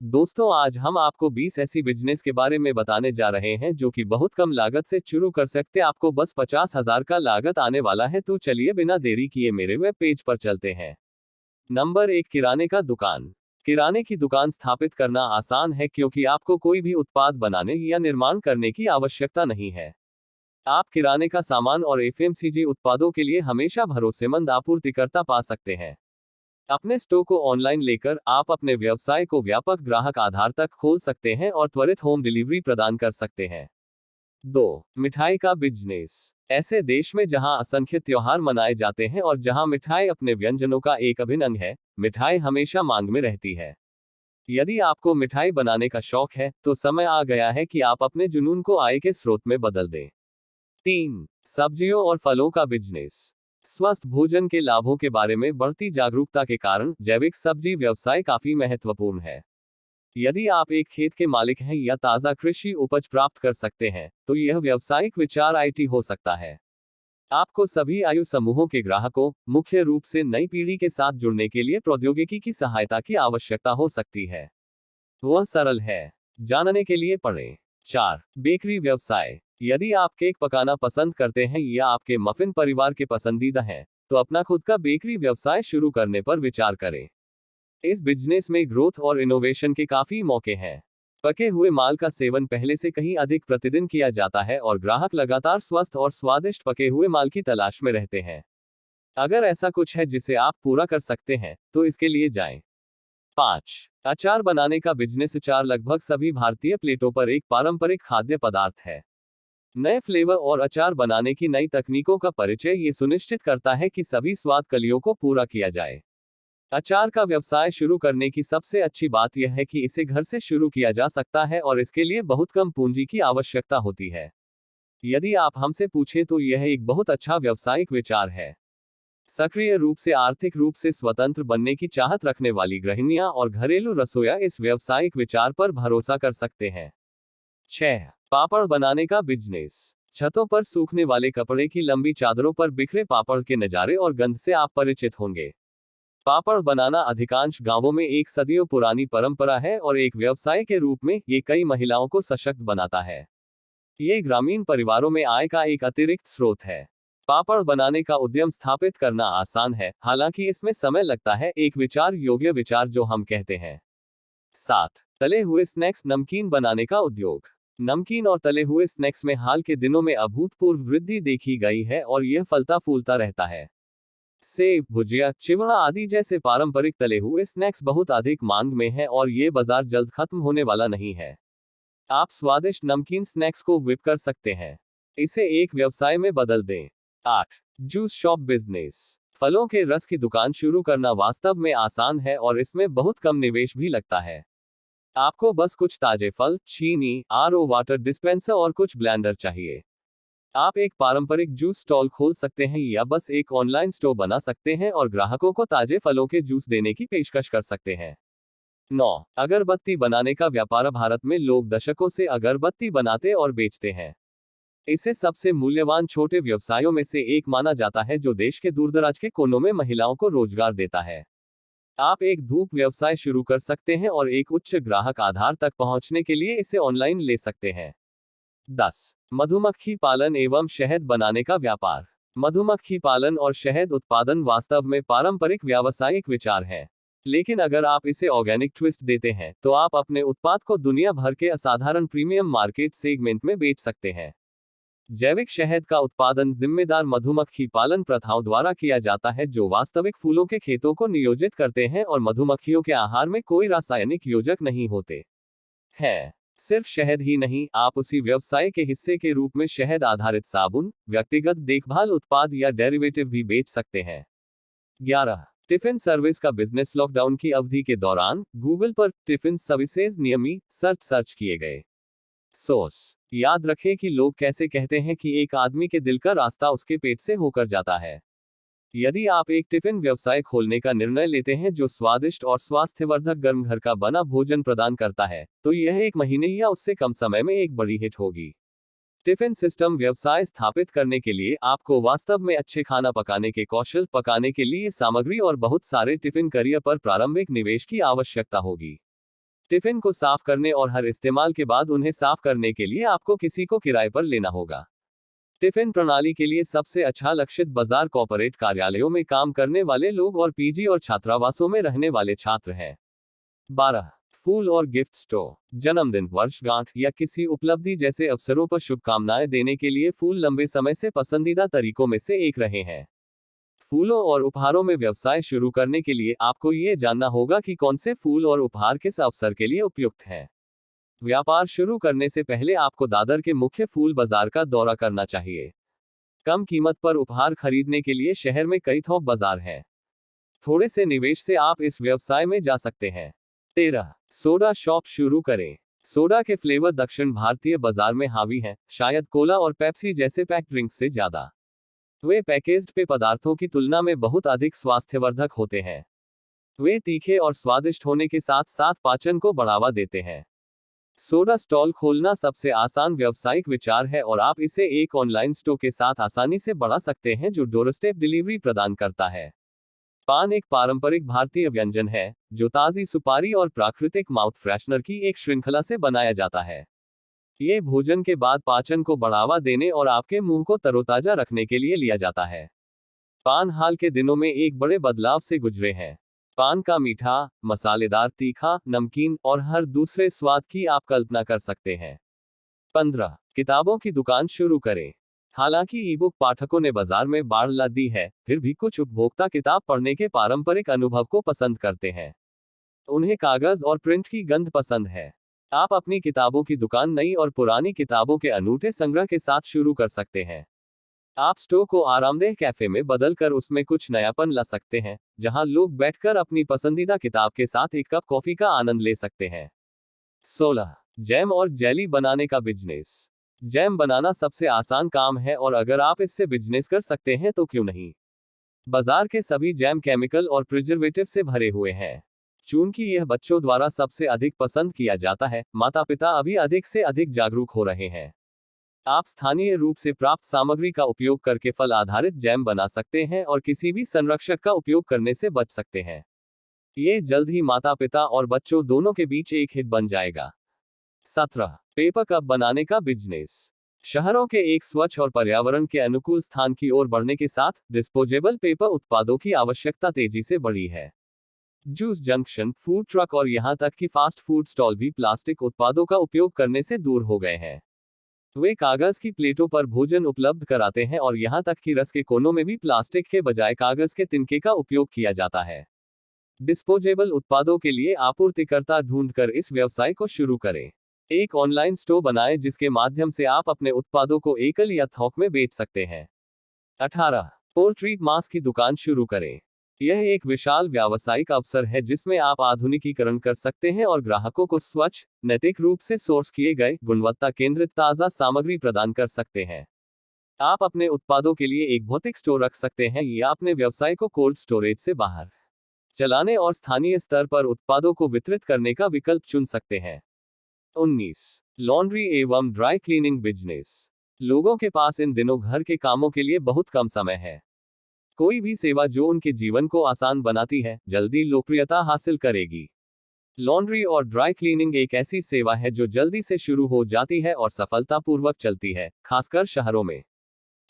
दोस्तों, आज हम आपको 20 ऐसी बिजनेस के बारे में बताने जा रहे हैं जो कि बहुत कम लागत से शुरू कर सकते। आपको बस 50,000 का लागत आने वाला है। तो चलिए बिना देरी किए मेरे वेब पेज पर चलते हैं। नंबर 1, किराने का दुकान। किराने की दुकान स्थापित करना आसान है क्योंकि आपको कोई भी उत्पाद बनाने या निर्माण करने की आवश्यकता नहीं है। आप किराने का सामान और एफएमसीजी उत्पादों के लिए हमेशा भरोसेमंद आपूर्तिकर्ता पा सकते हैं। अपने स्टोर को ऑनलाइन लेकर आप अपने व्यवसाय को व्यापक ग्राहक आधार तक खोल सकते हैं और त्वरित होम डिलीवरी प्रदान कर सकते हैं। 2, मिठाई का बिजनेस। ऐसे देश में जहां असंख्य त्योहार मनाए जाते हैं और जहां मिठाई अपने व्यंजनों का एक अभिन्न अंग है, मिठाई हमेशा मांग में रहती है। यदि आपको मिठाई बनाने का शौक है, तो समय आ गया है कि आप अपने जुनून को आय के स्रोत में बदल दें। 3, सब्जियों और फलों का बिजनेस। स्वस्थ भोजन के लाभों के बारे में बढ़ती जागरूकता के कारण जैविक सब्जी व्यवसाय काफी महत्वपूर्ण है। यदि आप एक खेत के मालिक हैं या ताजा कृषि उपज प्राप्त कर सकते हैं, तो यह व्यावसायिक विचार आईटी हो सकता है। आपको सभी आयु समूहों के ग्राहकों, मुख्य रूप से नई पीढ़ी के साथ जुड़ने के लिए प्रौद्योगिकी की सहायता की आवश्यकता हो सकती है। वह सरल है। जानने के लिए पढ़ें। 4, बेकरी व्यवसाय। यदि आप केक पकाना पसंद करते हैं या आपके मफिन परिवार के पसंदीदा हैं, तो अपना खुद का बेकरी व्यवसाय शुरू करने पर विचार करें। इस बिजनेस में ग्रोथ और इनोवेशन के काफी मौके हैं। पके हुए माल का सेवन पहले से कहीं अधिक प्रतिदिन किया जाता है और ग्राहक लगातार स्वस्थ और स्वादिष्ट पके हुए माल की तलाश में रहते हैं। अगर ऐसा कुछ है जिसे आप पूरा कर सकते हैं, तो इसके लिए जाएं। 5, अचार बनाने का बिजनेस। अचार लगभग सभी भारतीय प्लेटों पर एक पारंपरिक खाद्य पदार्थ है। नए फ्लेवर और अचार बनाने की नई तकनीकों का परिचय ये सुनिश्चित करता है कि सभी स्वाद कलियों को पूरा किया जाए। अचार का व्यवसाय शुरू करने की सबसे अच्छी बात यह है कि इसे घर से शुरू किया जा सकता है और इसके लिए बहुत कम पूंजी की आवश्यकता होती है। यदि आप हमसे पूछें तो यह एक बहुत अच्छा व्यावसायिक विचार है। सक्रिय रूप से आर्थिक रूप से स्वतंत्र बनने की चाहत रखने वाली गृहिणियां और घरेलू रसोइया इस व्यावसायिक विचार पर भरोसा कर सकते हैं। 6, पापड़ बनाने का बिजनेस। छतों पर सूखने वाले कपड़े की लंबी चादरों पर बिखरे पापड़ के नजारे और गंध से आप परिचित होंगे। पापड़ बनाना अधिकांश गांवों में एक सदियों पुरानी परंपरा है और एक व्यवसाय के रूप में ये कई महिलाओं को सशक्त बनाता है। ये ग्रामीण परिवारों में आय का एक अतिरिक्त स्रोत है। पापड़ बनाने का उद्यम स्थापित करना आसान है, हालांकि इसमें समय लगता है। एक विचार योग्य विचार जो हम कहते हैं। 7, तले हुए स्नैक्स। नमकीन बनाने का उद्योग। नमकीन और तले हुए स्नैक्स में हाल के दिनों में अभूतपूर्व वृद्धि देखी गई है और यह फलता फूलता रहता है। सेव, भुजिया, चिवड़ा आदि जैसे पारंपरिक तले हुए स्नैक्स बहुत अधिक मांग में हैं और ये बाजार जल्द खत्म होने वाला नहीं है। आप स्वादिष्ट नमकीन स्नैक्स को व्हिप कर सकते हैं। इसे एक व्यवसाय में बदल दें। 8, जूस शॉप बिजनेस। फलों के रस की दुकान शुरू करना वास्तव में आसान है और इसमें बहुत कम निवेश भी लगता है। आपको बस कुछ ताजे फल, चीनी, आरओ वाटर डिस्पेंसर और कुछ ब्लेंडर चाहिए। आप एक पारंपरिक जूस स्टॉल खोल सकते हैं या बस एक ऑनलाइन स्टोर बना सकते हैं और ग्राहकों को ताजे फलों के जूस देने की पेशकश कर सकते हैं। 9, अगरबत्ती बनाने का व्यापार। भारत में लोग दशकों से अगरबत्ती बनाते और बेचते हैं। इसे सबसे मूल्यवान छोटे व्यवसायों में से एक माना जाता है जो देश के दूरदराज के कोनों में महिलाओं को रोजगार देता है। आप एक धूप व्यवसाय शुरू कर सकते हैं और एक उच्च ग्राहक आधार तक पहुंचने के लिए इसे ऑनलाइन ले सकते हैं। 10, मधुमक्खी पालन एवं शहद बनाने का व्यापार। मधुमक्खी पालन और शहद उत्पादन वास्तव में पारंपरिक व्यावसायिक विचार है, लेकिन अगर आप इसे ऑर्गेनिक ट्विस्ट देते हैं, तो आप अपने उत्पाद को दुनिया भर के असाधारण प्रीमियम मार्केट सेगमेंट में बेच सकते हैं। जैविक शहद का उत्पादन जिम्मेदार मधुमक्खी पालन प्रथाओं द्वारा किया जाता है जो वास्तविक फूलों के खेतों को नियोजित करते हैं और मधुमक्खियों के आहार में कोई रासायनिक योजक नहीं होते हैं। सिर्फ शहद ही नहीं, आप उसी व्यवसाय के हिस्से के रूप में शहद आधारित साबुन, व्यक्तिगत देखभाल उत्पाद या डेरिवेटिव भी बेच सकते हैं। 11, टिफिन सर्विस का बिजनेस। लॉकडाउन की अवधि के दौरान गूगल पर टिफिन सर्विसेज नियमित सर्च किए गए। सोर्स, याद रखें कि लोग कैसे कहते हैं कि एक आदमी के दिल का रास्ता उसके पेट से होकर जाता है। यदि आप एक टिफिन व्यवसाय खोलने का निर्णय लेते हैं जो स्वादिष्ट और स्वास्थ्यवर्धक गर्म घर का बना भोजन प्रदान करता है, तो यह 1 महीने या उससे कम समय में एक बड़ी हिट होगी। टिफिन सिस्टम व्यवसाय स्थापित करने के लिए आपको वास्तव में अच्छे खाना पकाने के कौशल, पकाने के लिए सामग्री और बहुत सारे टिफिन करियर पर प्रारंभिक निवेश की आवश्यकता होगी। टिफिन को साफ करने और हर इस्तेमाल के बाद उन्हें साफ करने के लिए आपको किसी को किराए पर लेना होगा। टिफिन प्रणाली के लिए सबसे अच्छा लक्षित बाजार कॉर्पोरेट कार्यालयों में काम करने वाले लोग और पीजी और छात्रावासों में रहने वाले छात्र हैं। 12 फूल और गिफ्ट स्टोर। जन्मदिन, वर्षगांठ या किसी उपलब्धि जैसे अवसरों पर शुभकामनाएं देने के लिए फूल लंबे समय से पसंदीदा तरीकों में से एक रहे हैं। फूलों और उपहारों में व्यवसाय शुरू करने के लिए आपको ये जानना होगा कि कौन से फूल और उपहार किस अवसर के लिए उपयुक्त हैं। व्यापार शुरू करने से पहले आपको दादर के मुख्य फूल बाजार का दौरा करना चाहिए। कम कीमत पर उपहार खरीदने के लिए शहर में कई थोक बाजार हैं। थोड़े से निवेश से आप इस व्यवसाय में जा सकते हैं। 13 सोडा शॉप शुरू करें। सोडा के फ्लेवर दक्षिण भारतीय बाजार में हावी हैं, शायद कोला और पेप्सी जैसे पैक ड्रिंक्स से ज्यादा। वे पैकेज्ड पेय पदार्थों की तुलना में बहुत अधिक स्वास्थ्यवर्धक होते हैं। वे तीखे और स्वादिष्ट होने के साथ साथ पाचन को बढ़ावा देते हैं। सोडा स्टॉल खोलना सबसे आसान व्यावसायिक विचार है और आप इसे एक ऑनलाइन स्टोर के साथ आसानी से बढ़ा सकते हैं जो डोरस्टेप डिलीवरी प्रदान करता है। पान एक पारंपरिक भारतीय व्यंजन है जो ताजी सुपारी और प्राकृतिक माउथ फ्रेशनर की एक श्रृंखला से बनाया जाता है। ये भोजन के बाद पाचन को बढ़ावा देने और आपके मुंह को तरोताजा रखने के लिए लिया जाता है। पान हाल के दिनों में एक बड़े बदलाव से गुजरे हैं। पान का मीठा, मसालेदार, तीखा, नमकीन और हर दूसरे स्वाद की आप कल्पना कर सकते हैं। 15 किताबों की दुकान शुरू करें। हालांकि ईबुक पाठकों ने बाजार में बाढ़ ला दी है, फिर भी कुछ उपभोक्ता किताब पढ़ने के पारंपरिक अनुभव को पसंद करते हैं। उन्हें कागज और प्रिंट की गंध पसंद है। आप अपनी किताबों की दुकान नई और पुरानी किताबों के अनूठे संग्रह के साथ शुरू कर सकते हैं। आप स्टोर को आरामदेह कैफे में बदलकर उसमें कुछ नयापन ला सकते हैं, जहां लोग बैठकर अपनी पसंदीदा किताब के साथ एक कप कॉफी का आनंद ले सकते हैं। 16 जैम और जेली बनाने का बिजनेस। जैम बनाना सबसे आसान काम है और अगर आप इससे बिजनेस कर सकते हैं तो क्यों नहीं। बाजार के सभी जैम केमिकल और प्रिजर्वेटिव से भरे हुए हैं। चूंकि यह बच्चों द्वारा सबसे अधिक पसंद किया जाता है, माता पिता अभी अधिक से अधिक जागरूक हो रहे हैं। आप स्थानीय रूप से प्राप्त सामग्री का उपयोग करके फल आधारित जैम बना सकते हैं और किसी भी संरक्षक का उपयोग करने से बच सकते हैं। ये जल्द ही माता पिता और बच्चों दोनों के बीच एक हिट बन जाएगा। 17 पेपर कप बनाने का बिजनेस। शहरों के एक स्वच्छ और पर्यावरण के अनुकूल स्थान की ओर बढ़ने के साथ डिस्पोजेबल पेपर उत्पादों की आवश्यकता तेजी से बढ़ी है। जूस जंक्शन, फूड ट्रक और यहां तक कि फास्ट फूड स्टॉल भी प्लास्टिक उत्पादों का उपयोग करने से दूर हो गए हैं। वे कागज की प्लेटों पर भोजन उपलब्ध कराते हैं और यहां तक कि रस के कोनों में भी प्लास्टिक के बजाय कागज के तिनके का उपयोग किया जाता है। डिस्पोजेबल उत्पादों के लिए आपूर्तिकर्ता ढूंढकर इस व्यवसाय को शुरू करें। एक ऑनलाइन स्टोर बनाएं जिसके माध्यम से आप अपने उत्पादों को एकल या थोक में बेच सकते हैं। 18 पोल्ट्री मांस की दुकान शुरू करें। यह एक विशाल व्यावसायिक अवसर है जिसमें आप आधुनिकीकरण कर सकते हैं और ग्राहकों को स्वच्छ, नैतिक रूप से सोर्स किए गए, गुणवत्ता केंद्रित ताज़ा सामग्री प्रदान कर सकते हैं। आप अपने उत्पादों के लिए एक भौतिक स्टोर रख सकते हैं या अपने व्यवसाय को कोल्ड स्टोरेज से बाहर चलाने और स्थानीय स्तर पर उत्पादों को वितरित करने का विकल्प चुन सकते हैं। 19 लॉन्ड्री एवं ड्राई क्लीनिंग बिजनेस। लोगों के पास इन दिनों घर के कामों के लिए बहुत कम समय है। कोई भी सेवा जो उनके जीवन को आसान बनाती है, जल्दी लोकप्रियता हासिल करेगी। लॉन्ड्री और ड्राई क्लीनिंग एक ऐसी सेवा है जो जल्दी से शुरू हो जाती है और सफलतापूर्वक चलती है, खासकर शहरों में।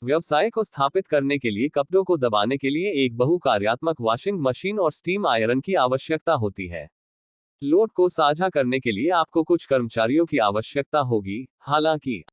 व्यवसाय को स्थापित करने के लिए कपड़ों को दबाने के लिए एक बहुकार्यात्मक वॉशिंग मशीन और स्टीम आयरन की आवश्यकता होती है। लोड को साझा करने के लिए आपको कुछ कर्मचारियों की आवश्यकता होगी। हालांकि